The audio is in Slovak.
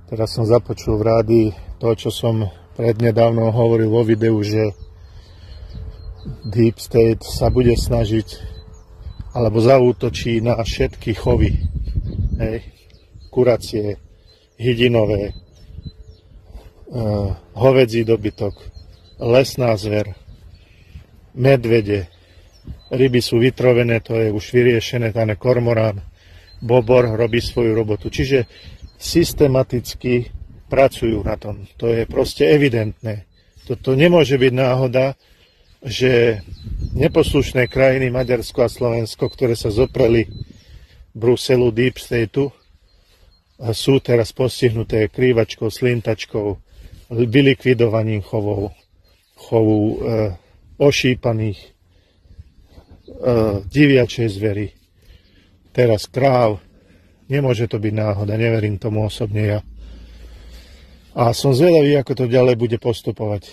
Teraz som započul v rádii to, čo som prednedávno hovoril vo videu, že Deep State sa bude snažiť alebo zaútočí na všetky chovy. Kuracie, hydinové, hovädzí dobytok, lesná zver, medvede, ryby sú vytrovené, to je už vyriešené, tam je kormorán, bobor robí svoju robotu. Čiže systematicky pracujú na tom. To je proste evidentné. Toto nemôže byť náhoda, že neposlušné krajiny Maďarsko a Slovensko, ktoré sa zopreli Bruselu, Deep Stateu, sú teraz postihnuté krývačkou, slintačkou, vylikvidovaním chovu ošípaných, diviačej zvery, teraz kráv. Nemôže to byť náhoda, neverím tomu osobne ja. A som zvedavý, ako to ďalej bude postupovať.